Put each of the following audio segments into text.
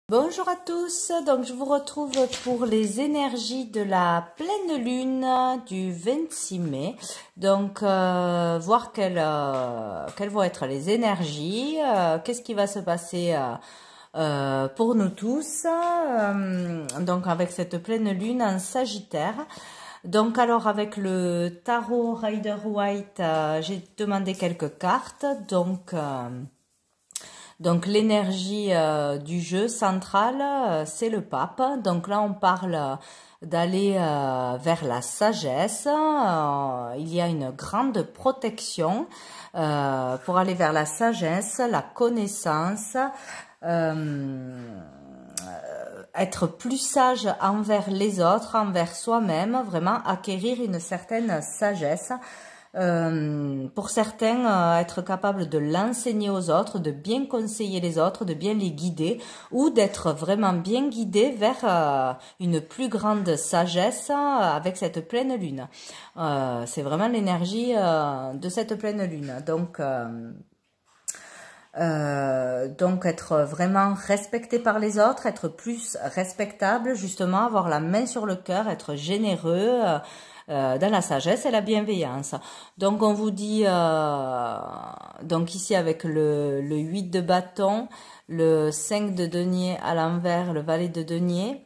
Bonjour à tous, donc je vous retrouve pour les énergies de la pleine lune du 26 mai. Donc voir quelles vont être les énergies, qu'est-ce qui va se passer pour nous tous, donc avec cette pleine lune en Sagittaire. Donc alors avec le tarot Rider-Waite, j'ai demandé quelques cartes, donc l'énergie du jeu central, c'est le pape. Donc là, on parle d'aller vers la sagesse. Il y a une grande protection pour aller vers la sagesse, la connaissance, être plus sage envers les autres, envers soi-même, vraiment acquérir une certaine sagesse. Pour certains, être capable de l'enseigner aux autres, de bien conseiller les autres, de bien les guider, ou d'être vraiment bien guidé vers une plus grande sagesse avec cette pleine lune. C'est vraiment l'énergie de cette pleine lune. Donc être vraiment respecté par les autres, être plus respectable, justement, avoir la main sur le cœur, être généreux, dans la sagesse et la bienveillance. Donc on vous dit, donc ici avec le 8 de bâton, le 5 de denier à l'envers, le valet de denier,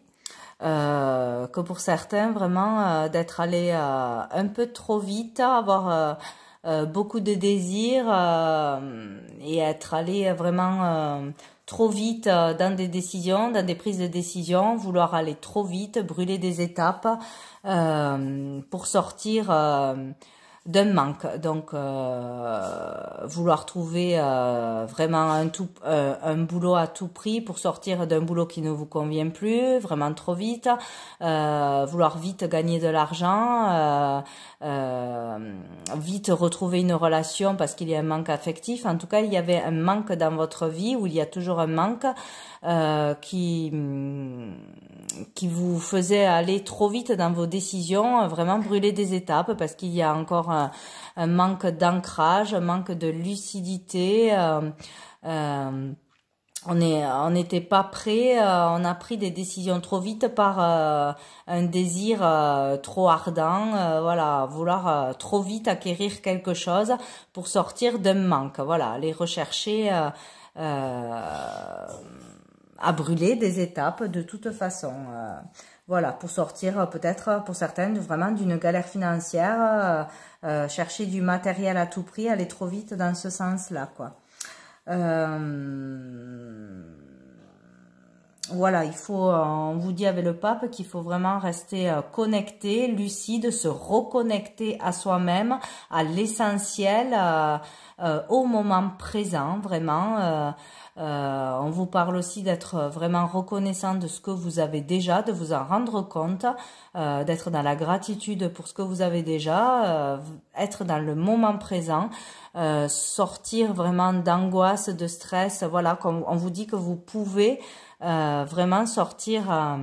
que pour certains vraiment d'être allé un peu trop vite, avoir beaucoup de désirs et être allé vraiment trop vite dans des décisions, dans des prises de décision, vouloir aller trop vite, brûler des étapes pour sortir d'un manque. Donc vouloir trouver vraiment un boulot à tout prix pour sortir d'un boulot qui ne vous convient plus, vraiment trop vite, vouloir vite gagner de l'argent, vite retrouver une relation parce qu'il y a un manque affectif. En tout cas, il y avait un manque dans votre vie, ou il y a toujours un manque qui vous faisait aller trop vite dans vos décisions, vraiment brûler des étapes parce qu'il y a encore un manque d'ancrage, un manque de lucidité. On n'était pas prêt, on a pris des décisions trop vite par un désir trop ardent, voilà, vouloir trop vite acquérir quelque chose pour sortir d'un manque, voilà, aller rechercher à brûler des étapes de toute façon. Voilà, pour sortir peut-être pour certaines vraiment d'une galère financière, chercher du matériel à tout prix, aller trop vite dans ce sens-là, quoi. Voilà, on vous dit avec le pape qu'il faut vraiment rester connecté, lucide, se reconnecter à soi-même, à l'essentiel, au moment présent, vraiment. On vous parle aussi d'être vraiment reconnaissant de ce que vous avez déjà, de vous en rendre compte, d'être dans la gratitude pour ce que vous avez déjà, être dans le moment présent, sortir vraiment d'angoisse, de stress. Voilà, comme on vous dit que vous pouvez vraiment sortir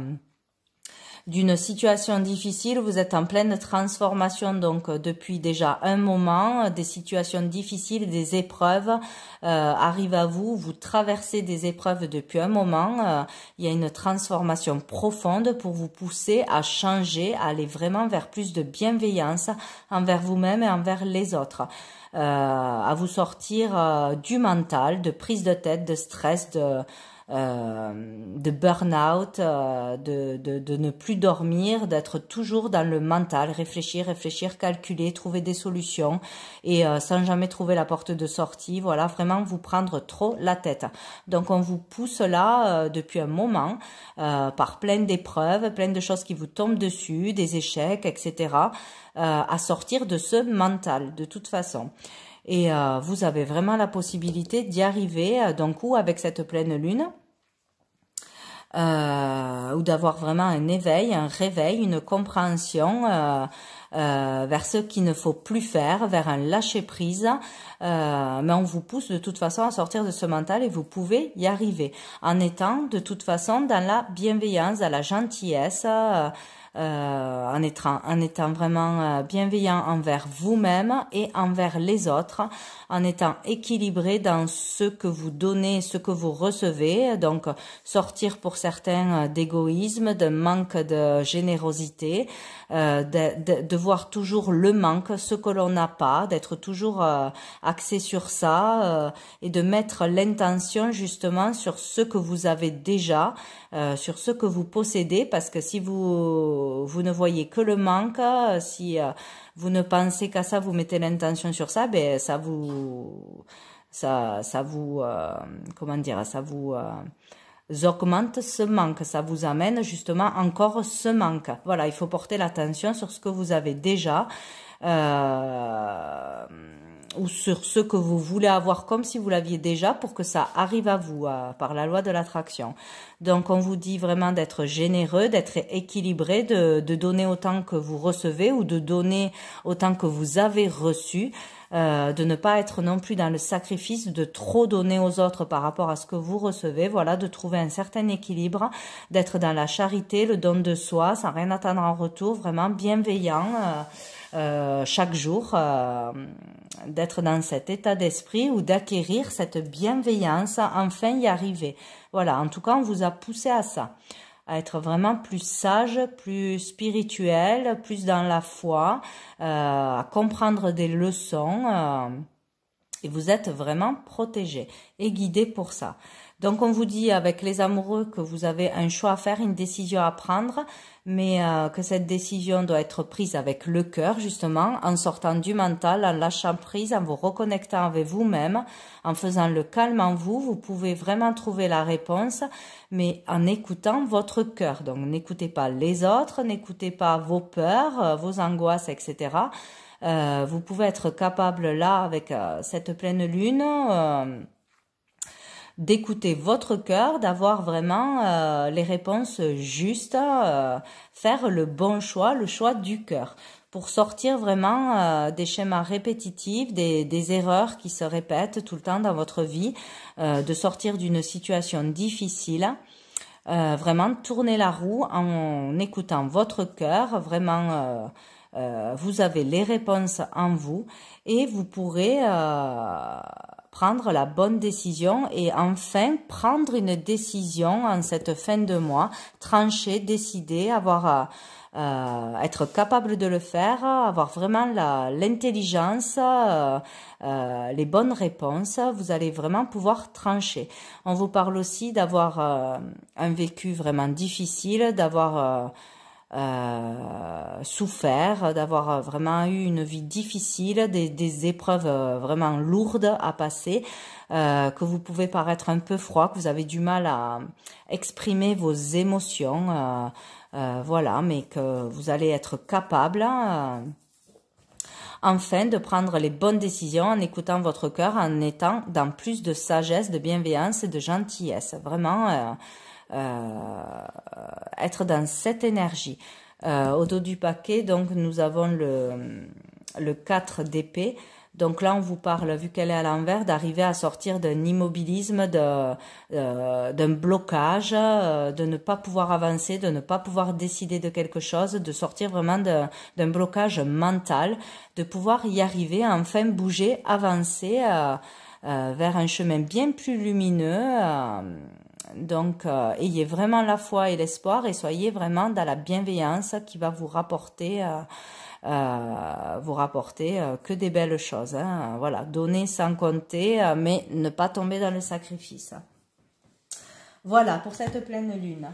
d'une situation difficile. Vous êtes en pleine transformation, donc depuis déjà un moment, des situations difficiles, des épreuves arrivent à vous, vous traversez des épreuves depuis un moment, il y a une transformation profonde pour vous pousser à changer, à aller vraiment vers plus de bienveillance envers vous-même et envers les autres. À vous sortir du mental, de prise de tête, de stress, de burn-out, de ne plus dormir, d'être toujours dans le mental, réfléchir, calculer, trouver des solutions et sans jamais trouver la porte de sortie. Voilà, vraiment vous prendre trop la tête. Donc on vous pousse là depuis un moment par plein d'épreuves, plein de choses qui vous tombent dessus, des échecs, etc. À sortir de ce mental de toute façon. Et vous avez vraiment la possibilité d'y arriver, donc ou avec cette pleine lune, ou d'avoir vraiment un éveil, un réveil, une compréhension vers ce qu'il ne faut plus faire, vers un lâcher-prise. Mais on vous pousse de toute façon à sortir de ce mental et vous pouvez y arriver en étant de toute façon dans la bienveillance, dans la gentillesse, en étant vraiment bienveillant envers vous-même et envers les autres, en étant équilibré dans ce que vous donnez, ce que vous recevez. Donc sortir pour certains d'égoïsme, de manque de générosité, de voir toujours le manque, ce que l'on n'a pas, d'être toujours axé sur ça et de mettre l'intention justement sur ce que vous avez déjà, sur ce que vous possédez, parce que si vous ne voyez que le manque, si vous ne pensez qu'à ça, vous mettez l'intention sur ça, ben ça vous comment dire, ça vous augmente ce manque, ça vous amène justement encore ce manque. Voilà, il faut porter l'attention sur ce que vous avez déjà, ou sur ce que vous voulez avoir comme si vous l'aviez déjà, pour que ça arrive à vous par la loi de l'attraction. Donc on vous dit vraiment d'être généreux, d'être équilibré, de donner autant que vous recevez ou de donner autant que vous avez reçu, de ne pas être non plus dans le sacrifice, de trop donner aux autres par rapport à ce que vous recevez. Voilà, de trouver un certain équilibre, d'être dans la charité, le don de soi, sans rien attendre en retour, vraiment bienveillant. Chaque jour, d'être dans cet état d'esprit ou d'acquérir cette bienveillance, enfin y arriver. Voilà, en tout cas, on vous a poussé à ça, à être vraiment plus sage, plus spirituel, plus dans la foi, à comprendre des leçons, et vous êtes vraiment protégé et guidé pour ça. Donc on vous dit avec les amoureux que vous avez un choix à faire, une décision à prendre, mais que cette décision doit être prise avec le cœur justement, en sortant du mental, en lâchant prise, en vous reconnectant avec vous-même, en faisant le calme en vous. Vous pouvez vraiment trouver la réponse, mais en écoutant votre cœur. Donc n'écoutez pas les autres, n'écoutez pas vos peurs, vos angoisses, etc. Vous pouvez être capable là avec cette pleine lune d'écouter votre cœur, d'avoir vraiment les réponses justes, faire le bon choix, le choix du cœur, pour sortir vraiment des schémas répétitifs, des erreurs qui se répètent tout le temps dans votre vie, de sortir d'une situation difficile. Vraiment tourner la roue en écoutant votre cœur, vraiment vous avez les réponses en vous et vous pourrez prendre la bonne décision et enfin prendre une décision en cette fin de mois, trancher, décider, être capable de le faire, avoir vraiment l'intelligence, les bonnes réponses. Vous allez vraiment pouvoir trancher. On vous parle aussi d'avoir un vécu vraiment difficile, d'avoir souffert, d'avoir vraiment eu une vie difficile, des épreuves vraiment lourdes à passer, que vous pouvez paraître un peu froid, que vous avez du mal à exprimer vos émotions, voilà, mais que vous allez être capable enfin de prendre les bonnes décisions en écoutant votre cœur, en étant dans plus de sagesse, de bienveillance et de gentillesse. Vraiment être dans cette énergie. Au dos du paquet, donc nous avons le 4 d'épée. Donc là, on vous parle, vu qu'elle est à l'envers, d'arriver à sortir d'un immobilisme, d'un blocage, de ne pas pouvoir avancer, de ne pas pouvoir décider de quelque chose, de sortir vraiment d'un blocage mental, de pouvoir y arriver, enfin bouger, avancer vers un chemin bien plus lumineux. Donc, ayez vraiment la foi et l'espoir et soyez vraiment dans la bienveillance qui va vous rapporter que des belles choses. Hein. Voilà, donner sans compter, mais ne pas tomber dans le sacrifice. Voilà pour cette pleine lune.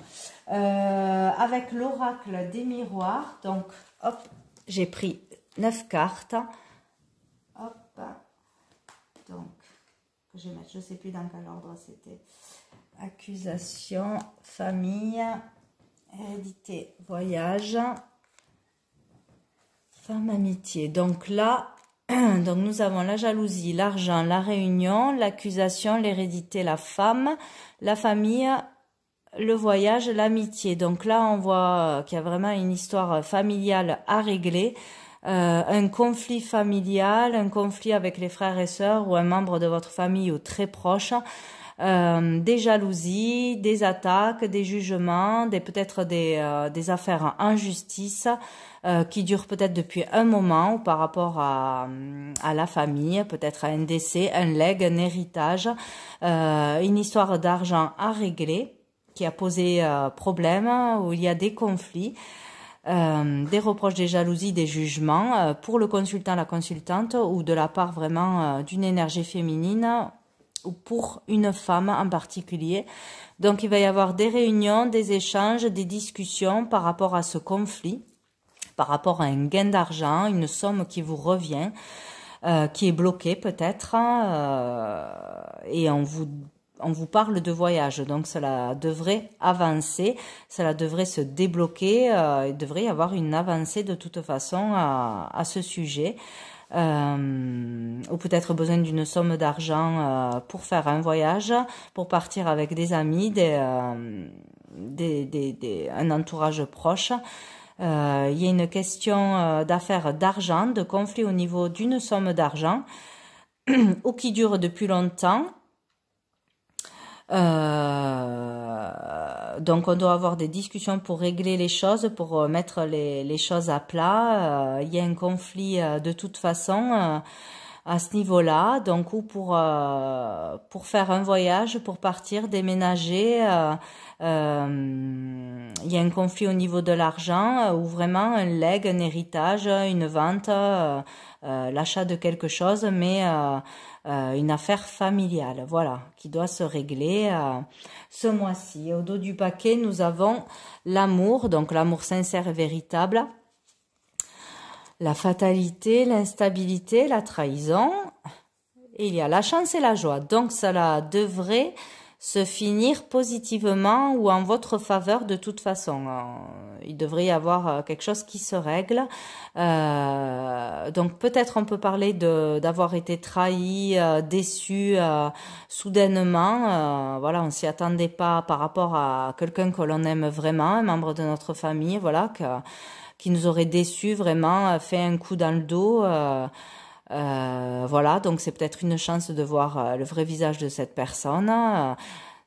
Avec l'oracle des miroirs, donc, hop, j'ai pris 9 cartes. Hop, donc, je vais mettre, je ne sais plus dans quel ordre c'était. Accusation, famille, hérédité, voyage, femme, amitié. Donc là, donc nous avons la jalousie, l'argent, la réunion, l'accusation, l'hérédité, la femme, la famille, le voyage, l'amitié. Donc là, on voit qu'il y a vraiment une histoire familiale à régler. un conflit familial, un conflit avec les frères et sœurs ou un membre de votre famille ou très proche, des jalousies, des attaques, des jugements, peut-être des affaires en justice qui durent peut-être depuis un moment ou par rapport à la famille, peut-être à un décès, un legs, un héritage, une histoire d'argent à régler qui a posé problème, où il y a des conflits. Des reproches, des jalousies, des jugements pour le consultant, la consultante ou de la part vraiment d'une énergie féminine ou pour une femme en particulier. Donc il va y avoir des réunions, des échanges, des discussions par rapport à ce conflit, par rapport à un gain d'argent, une somme qui vous revient, qui est bloquée peut-être, et on vous parle de voyage, donc cela devrait avancer, cela devrait se débloquer, il devrait y avoir une avancée de toute façon à ce sujet, ou peut-être besoin d'une somme d'argent pour faire un voyage, pour partir avec des amis, un entourage proche. Il y a une question d'affaires d'argent, de conflit au niveau d'une somme d'argent, ou qui dure depuis longtemps. Donc on doit avoir des discussions pour régler les choses, pour mettre les choses à plat. Il y a un conflit de toute façon à ce niveau-là, donc ou pour faire un voyage, pour partir, déménager. Il y a un conflit au niveau de l'argent ou vraiment un legs, un héritage, une vente, l'achat de quelque chose, mais une affaire familiale, voilà, qui doit se régler ce mois-ci. Au dos du paquet, nous avons l'amour, donc l'amour sincère et véritable, la fatalité, l'instabilité, la trahison, et il y a la chance et la joie. Donc cela devrait se finir positivement ou en votre faveur de toute façon. Il devrait y avoir quelque chose qui se règle. Donc peut-être on peut parler d'avoir été trahi, déçu soudainement. Voilà, on s'y attendait pas par rapport à quelqu'un que l'on aime vraiment, un membre de notre famille, voilà, qui nous aurait déçus vraiment, fait un coup dans le dos. Voilà, donc c'est peut-être une chance de voir le vrai visage de cette personne.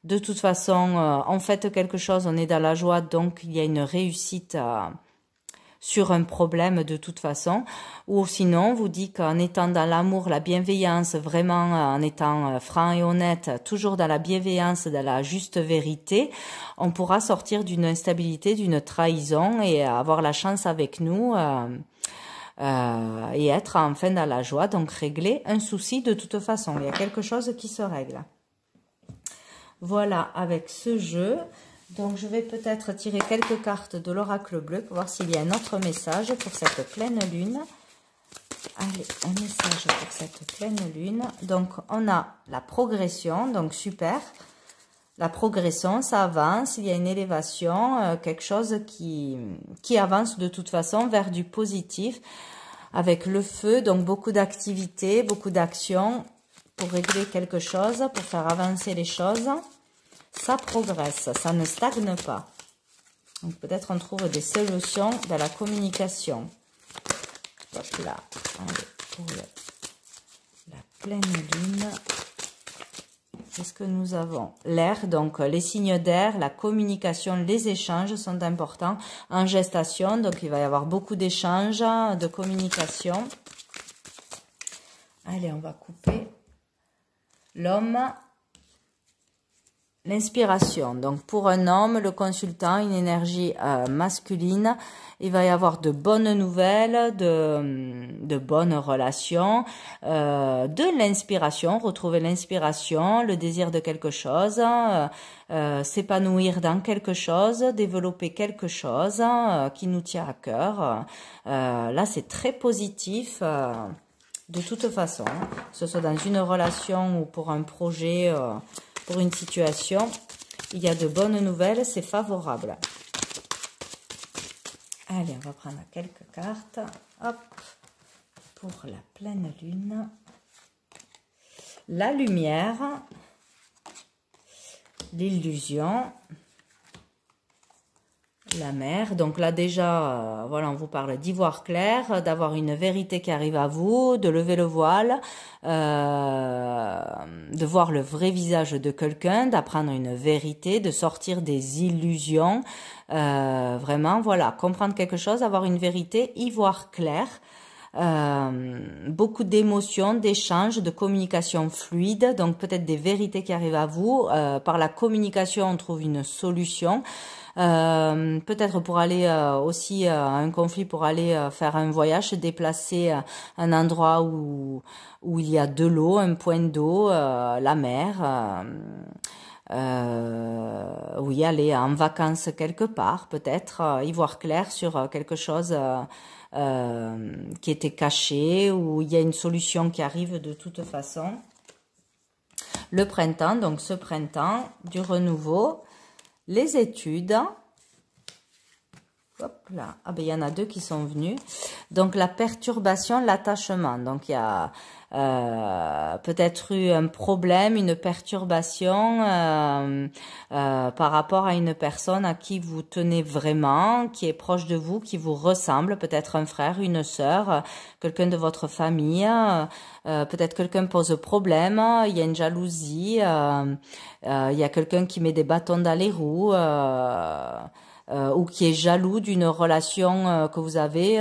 De toute façon, on fait quelque chose, on est dans la joie, donc il y a une réussite sur un problème de toute façon. Ou sinon, on vous dit qu'en étant dans l'amour, la bienveillance, vraiment en étant franc et honnête, toujours dans la bienveillance, dans la juste vérité, on pourra sortir d'une instabilité, d'une trahison et avoir la chance avec nous. Et être enfin dans la joie, donc régler un souci de toute façon. Il y a quelque chose qui se règle. Voilà, avec ce jeu. Donc, je vais peut-être tirer quelques cartes de l'oracle bleu pour voir s'il y a un autre message pour cette pleine lune. Allez, un message pour cette pleine lune. Donc, on a la progression, donc super. La progression, ça avance, il y a une élévation, quelque chose qui avance de toute façon vers du positif avec le feu, donc beaucoup d'activités, beaucoup d'actions pour régler quelque chose, pour faire avancer les choses. Ça progresse, ça ne stagne pas. Donc peut-être on trouve des solutions dans la communication. Hop là, allez, pour la pleine lune. Qu'est-ce que nous avons? L'air, donc les signes d'air, la communication, les échanges sont importants en gestation. Donc il va y avoir beaucoup d'échanges, de communication. Allez, on va couper. L'homme, l'inspiration. Donc pour un homme, le consultant, une énergie masculine. Il va y avoir de bonnes nouvelles, de bonnes relations, de l'inspiration, retrouver l'inspiration, le désir de quelque chose, s'épanouir dans quelque chose, développer quelque chose qui nous tient à cœur. Là, c'est très positif de toute façon, que ce soit dans une relation ou pour un projet, pour une situation. Il y a de bonnes nouvelles, c'est favorable. Allez, on va prendre quelques cartes. Hop, pour la pleine lune. La lumière. L'illusion. La mer, donc là déjà, voilà, on vous parle d'y voir clair, d'avoir une vérité qui arrive à vous, de lever le voile, de voir le vrai visage de quelqu'un, d'apprendre une vérité, de sortir des illusions, vraiment, voilà, comprendre quelque chose, avoir une vérité, y voir clair. Beaucoup d'émotions, d'échanges, de communication fluide, donc peut-être des vérités qui arrivent à vous. Par la communication, on trouve une solution. Peut-être pour aller aussi à un conflit, pour aller faire un voyage, se déplacer à un endroit où il y a de l'eau, un point d'eau, la mer. Oui, aller en vacances quelque part, peut-être y voir clair sur quelque chose qui était caché, ou il y a une solution qui arrive de toute façon. Le printemps, donc ce printemps, du renouveau, les études. Hop là, ah ben il y en a 2 qui sont venus. Donc la perturbation, l'attachement. Donc il y a peut-être eu un problème, une perturbation par rapport à une personne à qui vous tenez vraiment, qui est proche de vous, qui vous ressemble, peut-être un frère, une sœur, quelqu'un de votre famille, peut-être quelqu'un pose problème, il y a une jalousie, il y a quelqu'un qui met des bâtons dans les roues, ou qui est jaloux d'une relation que vous avez.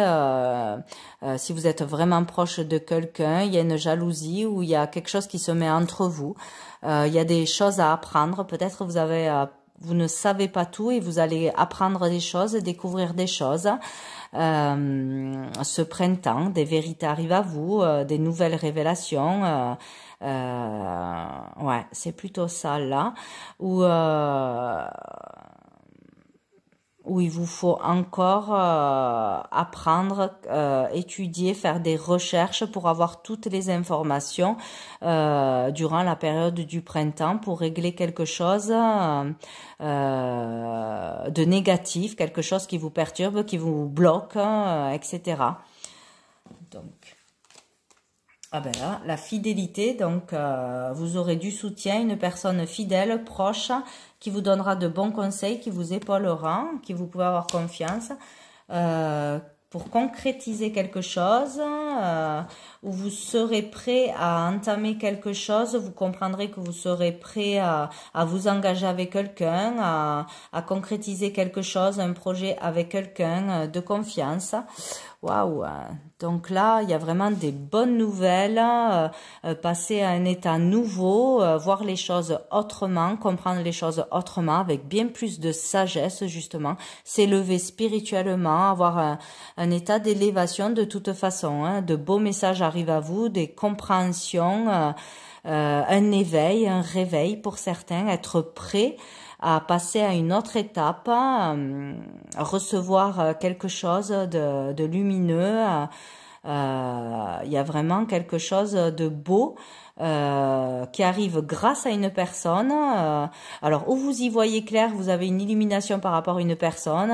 Si vous êtes vraiment proche de quelqu'un, il y a une jalousie, ou il y a quelque chose qui se met entre vous. Il y a des choses à apprendre. Peut-être vous ne savez pas tout et vous allez apprendre des choses, découvrir des choses. Ce printemps, des vérités arrivent à vous, des nouvelles révélations. Ouais, c'est plutôt ça là. Où il vous faut encore apprendre, étudier, faire des recherches pour avoir toutes les informations durant la période du printemps, pour régler quelque chose de négatif, quelque chose qui vous perturbe, qui vous bloque, etc. Donc, ah ben là, la fidélité, donc vous aurez du soutien, une personne fidèle, proche, qui vous donnera de bons conseils, qui vous épaulera, qui vous pouvez avoir confiance, pour concrétiser quelque chose, où vous serez prêt à entamer quelque chose, vous comprendrez que vous serez prêt à vous engager avec quelqu'un, à concrétiser quelque chose, un projet avec quelqu'un de confiance. Waouh! Donc là, il y a vraiment des bonnes nouvelles, passer à un état nouveau, voir les choses autrement, comprendre les choses autrement, avec bien plus de sagesse justement, s'élever spirituellement, avoir un état d'élévation de toute façon, hein. De beaux messages arrivent à vous, des compréhensions, un éveil, un réveil pour certains, être prêt à passer à une autre étape, recevoir quelque chose de lumineux. Il y a vraiment quelque chose de beau qui arrive grâce à une personne. Alors, où vous y voyez clair, vous avez une illumination par rapport à une personne,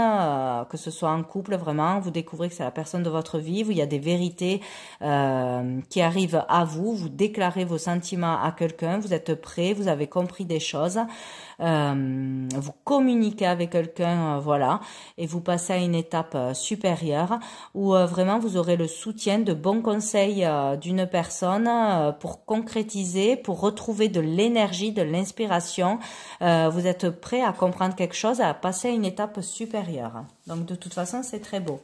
que ce soit en couple, vraiment, vous découvrez que c'est la personne de votre vie, où il y a des vérités qui arrivent à vous, vous déclarez vos sentiments à quelqu'un, vous êtes prêt, vous avez compris des choses. Vous communiquez avec quelqu'un, voilà, et vous passez à une étape supérieure où vraiment vous aurez le soutien de bons conseils d'une personne pour concrétiser, pour retrouver de l'énergie, de l'inspiration. Vous êtes prêt à comprendre quelque chose, à passer à une étape supérieure. Donc de toute façon, c'est très beau.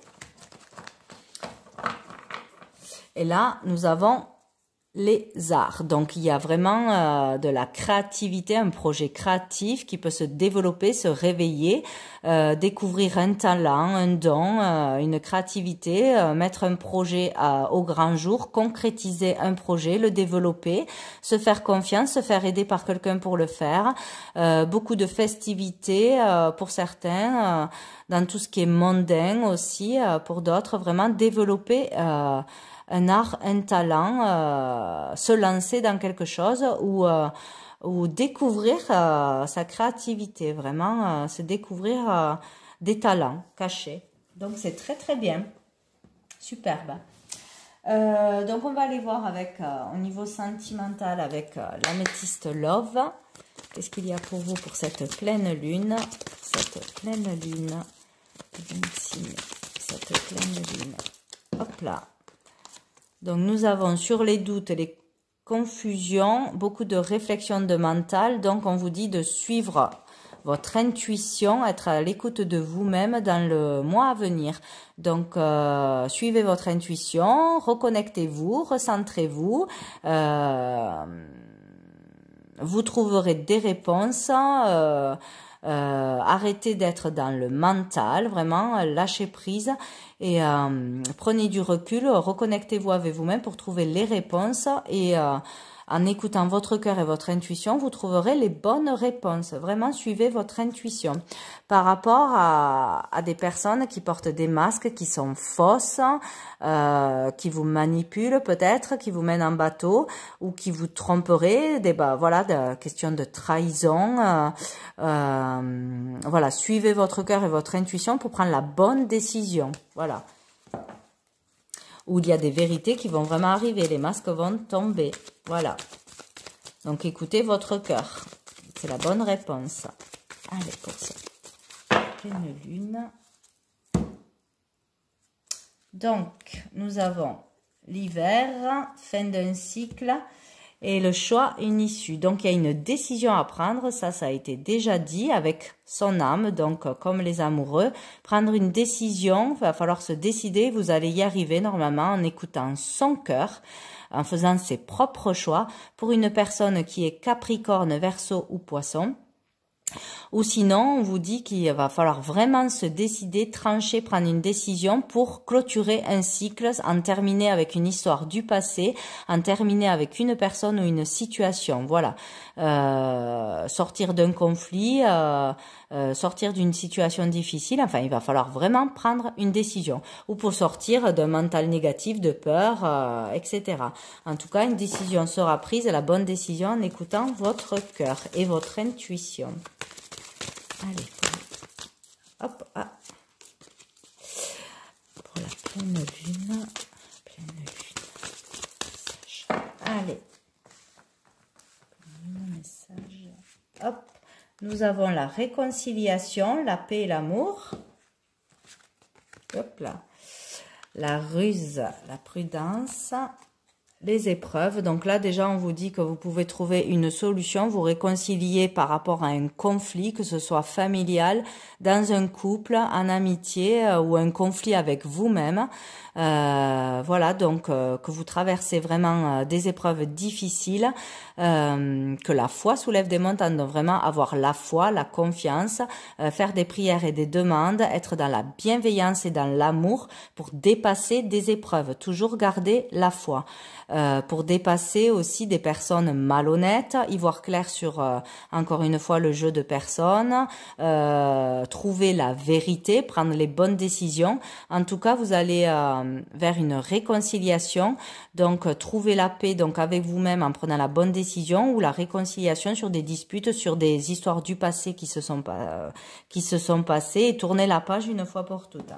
Et là, nous avons les arts. Donc, il y a vraiment de la créativité, un projet créatif qui peut se développer, se réveiller, découvrir un talent, un don, une créativité, mettre un projet au grand jour, concrétiser un projet, le développer, se faire confiance, se faire aider par quelqu'un pour le faire. Beaucoup de festivités pour certains, dans tout ce qui est mondain aussi, pour d'autres, vraiment développer un art, un talent, se lancer dans quelque chose ou découvrir sa créativité, vraiment se découvrir des talents cachés. Donc c'est très très bien, superbe. Donc on va aller voir avec au niveau sentimental avec l'améthyste Love. Qu'est-ce qu'il y a pour vous pour cette pleine lune? Cette pleine lune 26 cette pleine lune. Hop là. Donc nous avons sur les doutes, les confusions, beaucoup de réflexions de mental. Donc on vous dit de suivre votre intuition, être à l'écoute de vous-même dans le mois à venir. Donc suivez votre intuition, reconnectez-vous, recentrez-vous. Vous trouverez des réponses. Arrêtez d'être dans le mental, vraiment lâchez prise et prenez du recul, reconnectez-vous avec vous-même pour trouver les réponses et en écoutant votre cœur et votre intuition, vous trouverez les bonnes réponses. Vraiment, suivez votre intuition. Par rapport à des personnes qui portent des masques qui sont fausses, qui vous manipulent peut-être, qui vous mènent en bateau ou qui vous tromperaient, voilà, des questions de trahison. Voilà, suivez votre cœur et votre intuition pour prendre la bonne décision. Voilà. Où il y a des vérités qui vont vraiment arriver, les masques vont tomber. Voilà. Donc écoutez votre cœur. C'est la bonne réponse. Allez, pour ça. Pleine lune. Donc, nous avons l'hiver, fin d'un cycle. Et le choix, une issue. Donc, il y a une décision à prendre. Ça a été déjà dit avec son âme. Donc, comme les amoureux, prendre une décision. Il va falloir se décider. Vous allez y arriver normalement en écoutant son cœur, en faisant ses propres choix. Pour une personne qui est Capricorne, Verseau ou Poisson. Ou sinon, on vous dit qu'il va falloir vraiment se décider, trancher, prendre une décision pour clôturer un cycle, en terminer avec une histoire du passé, en terminer avec une personne ou une situation. Voilà. Sortir d'un conflit, sortir d'une situation difficile. Enfin, il va falloir vraiment prendre une décision. Ou pour sortir d'un mental négatif, de peur, etc. En tout cas, une décision sera prise, la bonne décision en écoutant votre cœur et votre intuition. Allez, hop, ah. Pour la pleine lune, message. Allez, message. Hop, nous avons la réconciliation, la paix et l'amour. Hop là, la ruse, la prudence. Les épreuves, donc là déjà on vous dit que vous pouvez trouver une solution, vous réconcilier par rapport à un conflit, que ce soit familial, dans un couple, en amitié ou un conflit avec vous-même. Voilà, donc que vous traversez vraiment des épreuves difficiles, que la foi soulève des montagnes, donc vraiment avoir la foi, la confiance, faire des prières et des demandes, être dans la bienveillance et dans l'amour pour dépasser des épreuves, toujours garder la foi. Pour dépasser aussi des personnes malhonnêtes, y voir clair sur, encore une fois, le jeu de personnes, trouver la vérité, prendre les bonnes décisions. En tout cas, vous allez vers une réconciliation, donc trouver la paix donc avec vous-même en prenant la bonne décision, ou la réconciliation sur des disputes, sur des histoires du passé qui se sont passées, et tourner la page une fois pour toutes.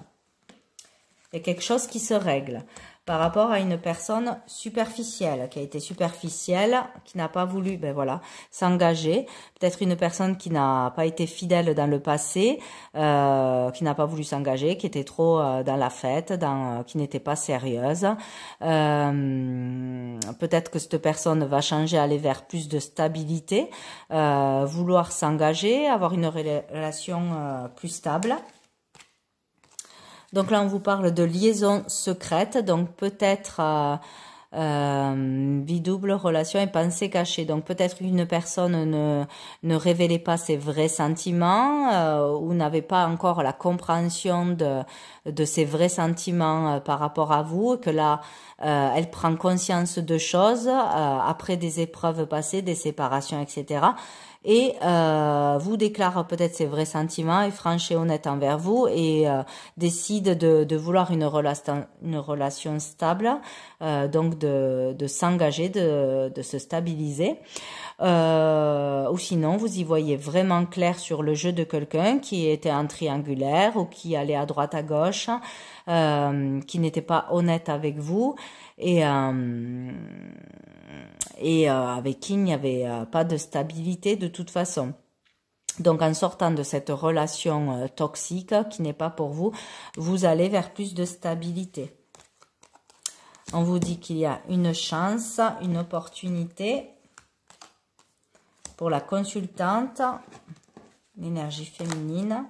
Il y a quelque chose qui se règle par rapport à une personne superficielle, qui a été superficielle, qui n'a pas voulu, ben voilà, s'engager. Peut-être une personne qui n'a pas été fidèle dans le passé, qui n'a pas voulu s'engager, qui était trop dans la fête, qui n'était pas sérieuse. Peut-être que cette personne va changer, aller vers plus de stabilité, vouloir s'engager, avoir une relation plus stable. Donc là, on vous parle de liaison secrète, donc peut-être vie double, relation et pensée cachée. Donc peut-être qu'une personne ne révélait pas ses vrais sentiments ou n'avait pas encore la compréhension de ses vrais sentiments par rapport à vous, et que là, elle prend conscience de choses après des épreuves passées, des séparations, etc., et vous déclare peut-être ses vrais sentiments, est franche et honnête envers vous, et décide de vouloir une relation stable, donc de s'engager, de se stabiliser. Ou sinon, vous y voyez vraiment clair sur le jeu de quelqu'un qui était en triangulaire ou qui allait à droite à gauche, qui n'était pas honnête avec vous, et avec qui il n'y avait pas de stabilité de toute façon. Donc, en sortant de cette relation toxique qui n'est pas pour vous, vous allez vers plus de stabilité. On vous dit qu'il y a une chance, une opportunité pour la consultante, l'énergie féminine.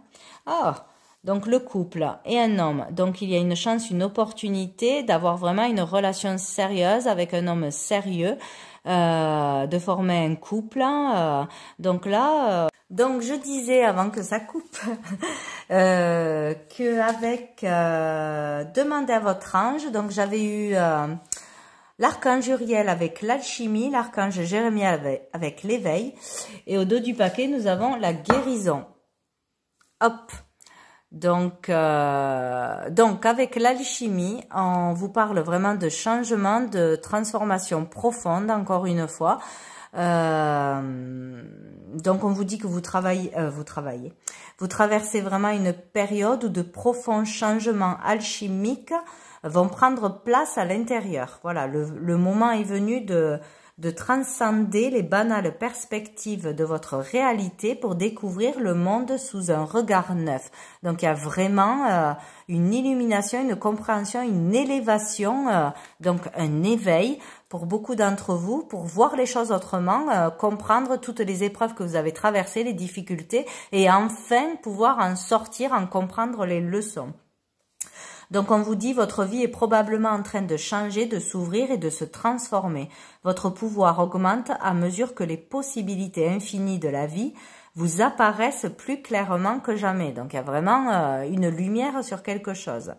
Ah, donc le couple et un homme. Donc, il y a une chance, une opportunité d'avoir vraiment une relation sérieuse avec un homme sérieux, de former un couple. Donc là... Donc, je disais avant que ça coupe qu'avec demandez à votre ange, donc j'avais eu l'archange Uriel avec l'alchimie, l'archange Jérémie avec l'éveil, et au dos du paquet, nous avons la guérison. Hop. Donc avec l'alchimie, on vous parle vraiment de changement, de transformation profonde, encore une fois. Donc on vous dit que vous traversez vraiment une période où de profonds changements alchimiques vont prendre place à l'intérieur. Voilà, le moment est venu de transcender les banales perspectives de votre réalité pour découvrir le monde sous un regard neuf. Donc il y a vraiment une illumination, une compréhension, une élévation, donc un éveil pour beaucoup d'entre vous, pour voir les choses autrement, comprendre toutes les épreuves que vous avez traversées, les difficultés, et enfin pouvoir en sortir, en comprendre les leçons. Donc on vous dit, votre vie est probablement en train de changer, de s'ouvrir et de se transformer. Votre pouvoir augmente à mesure que les possibilités infinies de la vie vous apparaissent plus clairement que jamais. Donc il y a vraiment une lumière sur quelque chose.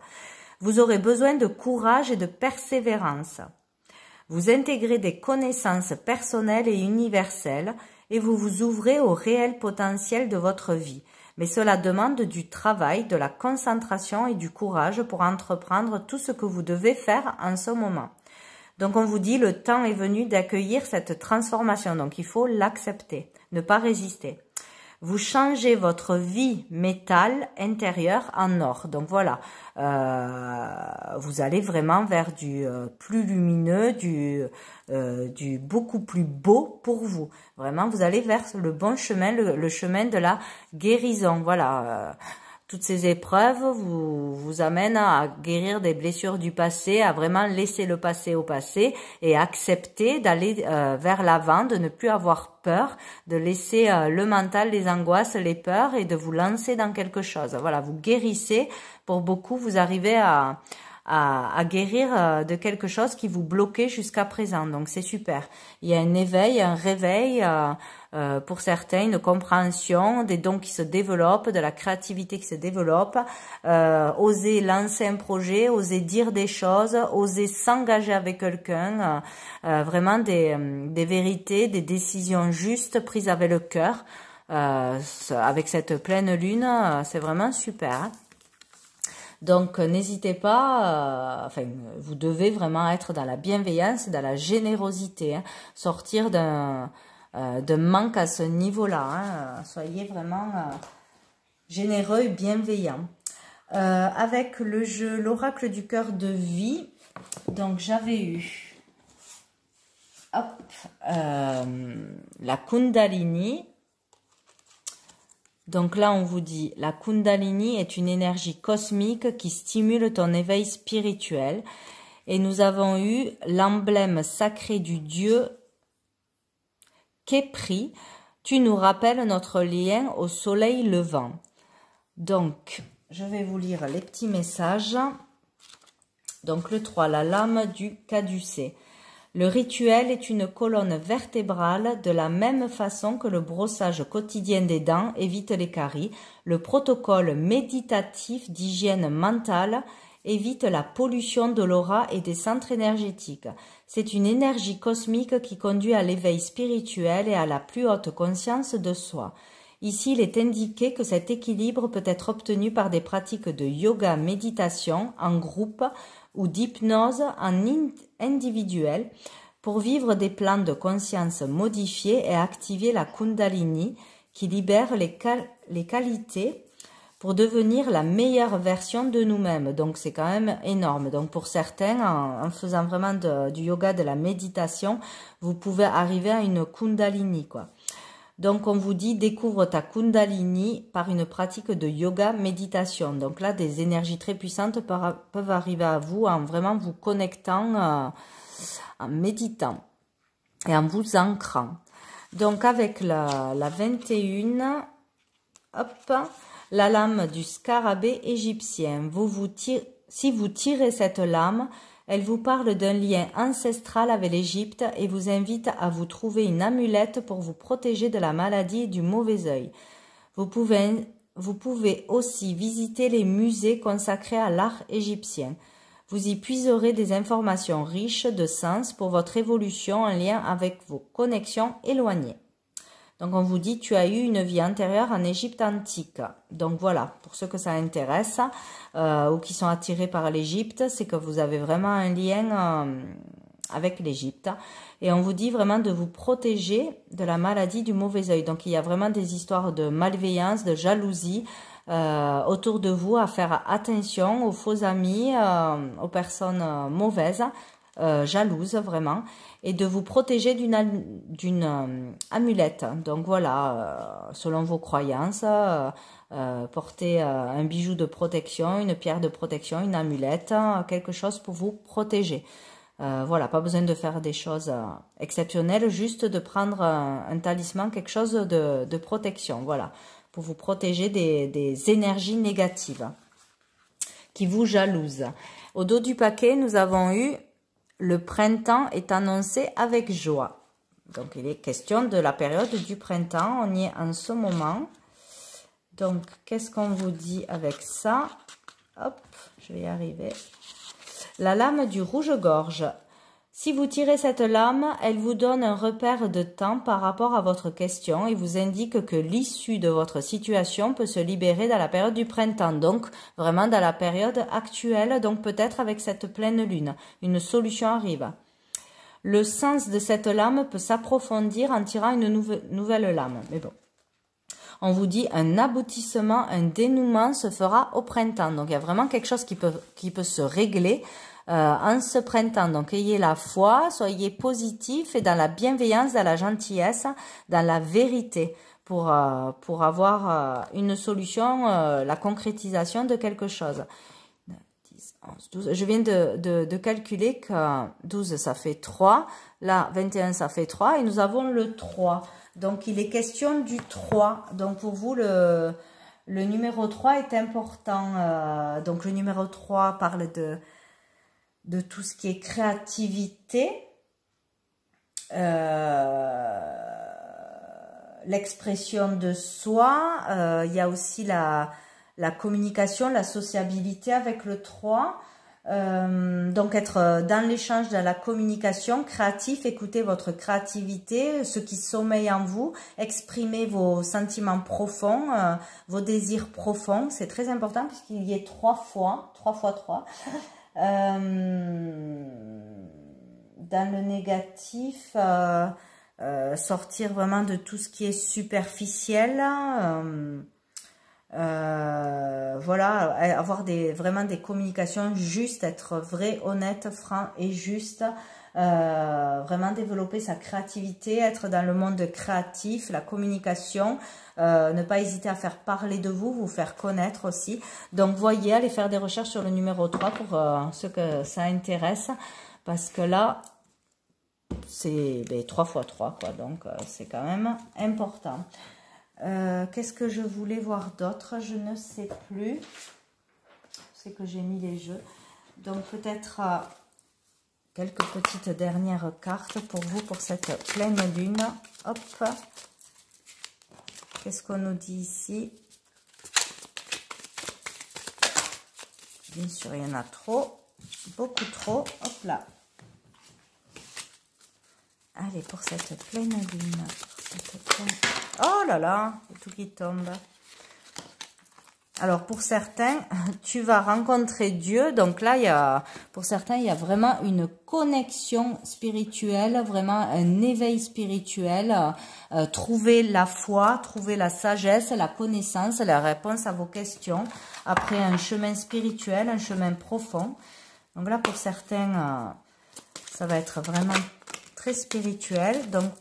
Vous aurez besoin de courage et de persévérance. Vous intégrez des connaissances personnelles et universelles et vous vous ouvrez au réel potentiel de votre vie. Mais cela demande du travail, de la concentration et du courage pour entreprendre tout ce que vous devez faire en ce moment. Donc on vous dit, le temps est venu d'accueillir cette transformation. Donc il faut l'accepter, ne pas résister. Vous changez votre vie métal intérieur en or. Donc voilà, vous allez vraiment vers du plus lumineux, du beaucoup plus beau pour vous. Vraiment, vous allez vers le bon chemin, le chemin de la guérison. Voilà, toutes ces épreuves vous amènent à guérir des blessures du passé, à vraiment laisser le passé au passé et accepter d'aller vers l'avant, de ne plus avoir peur, de laisser le mental, les angoisses, les peurs et de vous lancer dans quelque chose. Voilà, vous guérissez. Pour beaucoup, vous arrivez à guérir de quelque chose qui vous bloquait jusqu'à présent. Donc, c'est super. Il y a un éveil, un réveil, pour certains, une compréhension, des dons qui se développent, de la créativité qui se développe, oser lancer un projet, oser dire des choses, oser s'engager avec quelqu'un, vraiment des vérités, des décisions justes prises avec le cœur. Avec cette pleine lune, c'est vraiment super, hein. Donc, n'hésitez pas, vous devez vraiment être dans la bienveillance, dans la générosité, hein, sortir d'un manque à ce niveau-là, hein, soyez vraiment généreux et bienveillants. Avec le jeu, l'oracle du cœur de vie, donc j'avais eu la Kundalini. Donc là, on vous dit, la Kundalini est une énergie cosmique qui stimule ton éveil spirituel. Et nous avons eu l'emblème sacré du dieu Khepri. Tu nous rappelles notre lien au soleil levant. Donc, je vais vous lire les petits messages. Donc le 3, la lame du caducée. Le rituel est une colonne vertébrale de la même façon que le brossage quotidien des dents évite les caries. Le protocole méditatif d'hygiène mentale évite la pollution de l'aura et des centres énergétiques. C'est une énergie cosmique qui conduit à l'éveil spirituel et à la plus haute conscience de soi. Ici, il est indiqué que cet équilibre peut être obtenu par des pratiques de yoga, méditation, en groupe ou d'hypnose en individuel pour vivre des plans de conscience modifiés et activer la Kundalini qui libère les qualités pour devenir la meilleure version de nous-mêmes. Donc, c'est quand même énorme. Donc, pour certains, en faisant vraiment du yoga, de la méditation, vous pouvez arriver à une Kundalini, quoi. Donc, on vous dit, découvre ta Kundalini par une pratique de yoga, méditation. Donc là, des énergies très puissantes peuvent arriver à vous en vraiment vous connectant, en méditant et en vous ancrant. Donc, avec la 21, hop, la lame du scarabée égyptien. Si vous tirez cette lame, elle vous parle d'un lien ancestral avec l'Égypte et vous invite à vous trouver une amulette pour vous protéger de la maladie et du mauvais œil. Vous pouvez aussi visiter les musées consacrés à l'art égyptien. Vous y puiserez des informations riches de sens pour votre évolution en lien avec vos connexions éloignées. Donc, on vous dit, tu as eu une vie antérieure en Égypte antique. Donc, voilà, pour ceux que ça intéresse ou qui sont attirés par l'Égypte, c'est que vous avez vraiment un lien avec l'Égypte. Et on vous dit vraiment de vous protéger de la maladie du mauvais œil. Donc, il y a vraiment des histoires de malveillance, de jalousie autour de vous, à faire attention aux faux amis, aux personnes mauvaises. Jalouse vraiment, et de vous protéger d'une amulette. Donc voilà, selon vos croyances, portez un bijou de protection, une pierre de protection, une amulette, quelque chose pour vous protéger. Voilà, pas besoin de faire des choses exceptionnelles, juste de prendre un talisman, quelque chose de protection, voilà, pour vous protéger des énergies négatives qui vous jalousent. Au dos du paquet, nous avons eu le printemps est annoncé avec joie. Donc, il est question de la période du printemps. On y est en ce moment. Donc, qu'est-ce qu'on vous dit avec ça? Hop, je vais y arriver. La lame du rouge-gorge. Si vous tirez cette lame, elle vous donne un repère de temps par rapport à votre question et vous indique que l'issue de votre situation peut se libérer dans la période du printemps. Donc, vraiment dans la période actuelle, donc peut-être avec cette pleine lune, une solution arrive. Le sens de cette lame peut s'approfondir en tirant une nouvelle lame. Mais bon, on vous dit un aboutissement, un dénouement se fera au printemps. Donc, il y a vraiment quelque chose qui peut se régler en ce printemps. Donc, ayez la foi, soyez positif et dans la bienveillance, dans la gentillesse, dans la vérité pour avoir une solution, la concrétisation de quelque chose. 10, 11, 12. Je viens de calculer que 12, ça fait 3. Là, 21, ça fait 3. Et nous avons le 3. Donc, il est question du 3. Donc, pour vous, le numéro 3 est important. Donc, le numéro 3 parle de tout ce qui est créativité, l'expression de soi, il y a aussi la communication, la sociabilité avec le 3, donc être dans l'échange, dans la communication, créatif, écoutez votre créativité, ce qui sommeille en vous, exprimez vos sentiments profonds, vos désirs profonds, c'est très important puisqu'il y a 3 fois 3. Dans le négatif, sortir vraiment de tout ce qui est superficiel, voilà, avoir vraiment des communications justes, être vrai, honnête, franc et juste, vraiment développer sa créativité, être dans le monde créatif, la communication, ne pas hésiter à faire parler de vous, vous faire connaître aussi. Donc, voyez, allez faire des recherches sur le numéro 3 pour ceux que ça intéresse, parce que là, c'est 3 x 3, quoi. Donc, c'est quand même important. Qu'est-ce que je voulais voir d'autre? Je ne sais plus. C'est que j'ai mis les jeux. Donc, peut-être quelques petites dernières cartes pour vous, pour cette pleine lune. Hop. Qu'est-ce qu'on nous dit ici? Bien sûr, il y en a trop. Beaucoup trop. Hop là. Allez, pour cette pleine lune. Oh là là, il y a tout qui tombe. Alors, pour certains, tu vas rencontrer Dieu. Donc là, pour certains, il y a vraiment une connexion spirituelle, vraiment un éveil spirituel. Trouver la foi, trouver la sagesse, la connaissance, la réponse à vos questions. Après, un chemin spirituel, un chemin profond. Donc là, pour certains, ça va être vraiment très spirituel. Donc,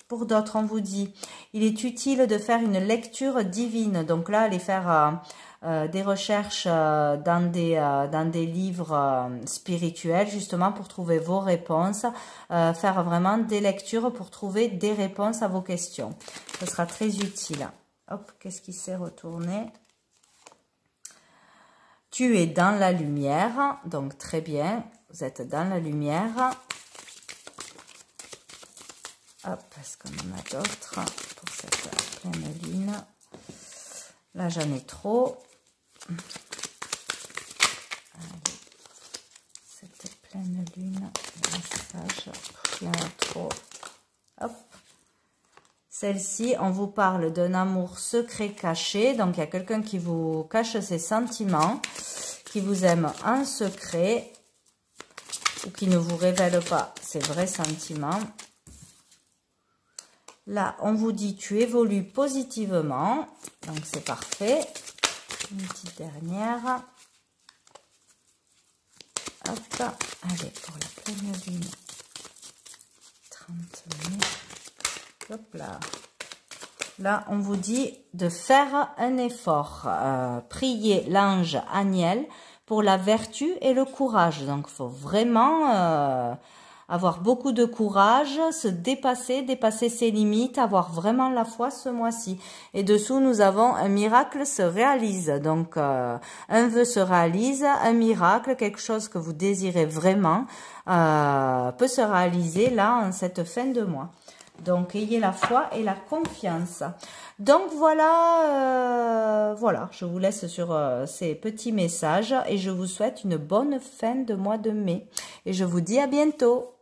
Pour d'autres, on vous dit, il est utile de faire une lecture divine. Donc là, aller faire des recherches dans des livres spirituels, justement, pour trouver vos réponses. Faire vraiment des lectures pour trouver des réponses à vos questions. Ce sera très utile. Hop, qu'est-ce qui s'est retourné? Tu es dans la lumière. Donc, très bien. Vous êtes dans la lumière. Hop, est-ce qu'on en a d'autres pour cette pleine lune? Là, j'en ai trop. Allez, cette pleine lune, message, il y en a trop. Hop. Celle-ci, on vous parle d'un amour secret caché. Donc, il y a quelqu'un qui vous cache ses sentiments, qui vous aime en secret ou qui ne vous révèle pas ses vrais sentiments. Là, on vous dit tu évolues positivement. Donc, c'est parfait. Une petite dernière. Hop. Allez, pour la pleine lune. 30 minutes. Hop là. Là, on vous dit de faire un effort. Priez l'ange Aniel pour la vertu et le courage. Donc, il faut vraiment avoir beaucoup de courage, se dépasser, dépasser ses limites, avoir vraiment la foi ce mois-ci. Et dessous, nous avons un miracle se réalise. Donc, un vœu se réalise, un miracle, quelque chose que vous désirez vraiment, peut se réaliser là, en cette fin de mois. Donc, ayez la foi et la confiance. Donc, voilà, voilà, je vous laisse sur ces petits messages et je vous souhaite une bonne fin de mois de mai. Et je vous dis à bientôt.